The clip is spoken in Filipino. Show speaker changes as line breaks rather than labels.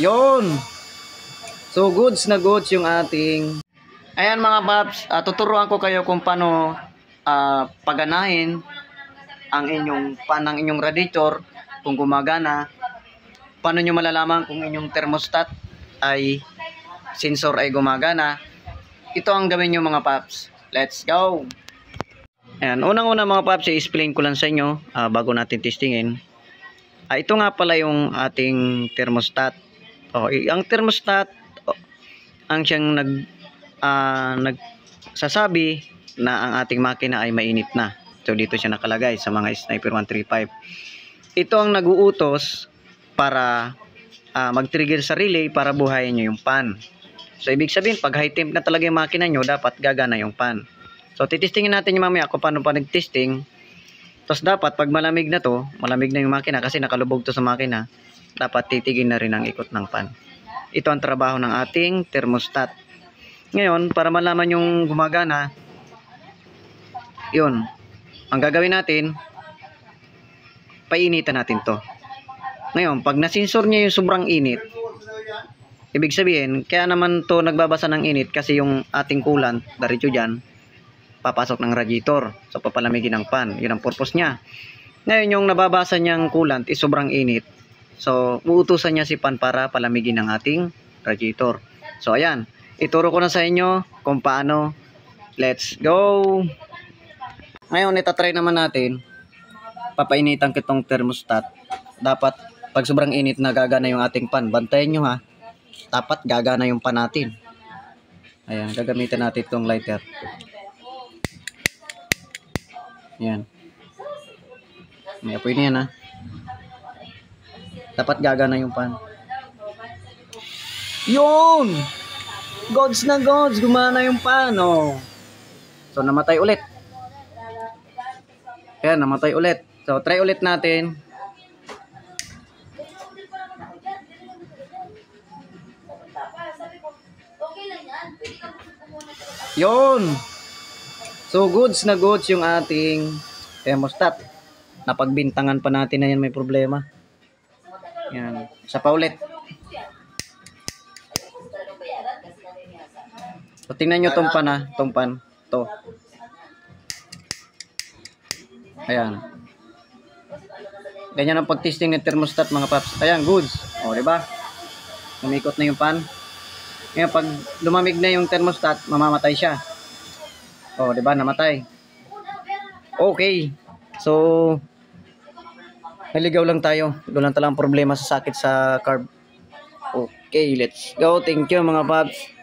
Yun. So goods na goods yung ating. Ayan mga paps, tuturuan ko kayo kung paano paganahin ang inyong ng inyong radiator kung gumagana. Paano nyo malalaman kung inyong thermostat ay sensor ay gumagana. Ito ang gawin nyo mga paps. Let's go. Ayan, unang-una mga paps, i-explain ko lang sa inyo bago natin testingin. Ito nga pala yung ating thermostat. Ang thermostat ang siyang nagsasabi na ang ating makina ay mainit na. So dito siya nakalagay sa mga Sniper 135. Ito ang nag-uutos para mag-trigger sa relay para buhayin nyo yung fan. So ibig sabihin pag high temp na talaga yung makina nyo, dapat gagana yung fan. So titestingin natin yung mamaya kung paano pa nag-testing. Tapos dapat pag malamig na to, malamig na yung makina kasi nakalubog to sa makina, dapat titigin na rin ang ikot ng fan. Ito ang trabaho ng ating thermostat. Ngayon, para malaman yung gumagana, yun, ang gagawin natin, painitan natin to. Ngayon, pag nasensor niya yung sobrang init, ibig sabihin, kaya naman to nagbabasa ng init kasi yung ating coolant, diretso dyan, papasok ng radiator. So, papalamigin ng fan. Yun ang purpose niya. Ngayon, yung nababasa niyang coolant is sobrang init. So, uutusan niya si fan para palamigin ng ating radiator. So, ayan. Ituro ko na sa inyo kung paano. Let's go! Ngayon, itatry naman natin. Papainitan kitong thermostat. Dapat, pag sobrang init na gagana yung ating fan, bantayan nyo ha. Dapat gagana yung fan natin. Ayan, gagamitin natin itong lighter. Ayan. May apoy na yan ha. Dapat gagana yung fan. Yun! Gods na gods! Gumana yung fan, oh. So, namatay ulit. Ayan, namatay ulit. So, try ulit natin. Yun! So, goods na goods yung ating thermostat. Napagbintangan pa natin na yan, may problema. Yan. Isa pa ulit. So, tingnan nyo itong pan ha. Itong pan. Ito. Ayan. Ganyan ang pag-testing ng thermostat mga paps. Ayan, goods. O, diba? Umikot na yung pan. Ngayon, pag lumamig na yung thermostat, mamamatay siya. O, diba? Namatay. Okay. So, naligaw lang tayo. Doon lang talagang problema sa sakit sa carb. Okay, let's go. Thank you mga paps.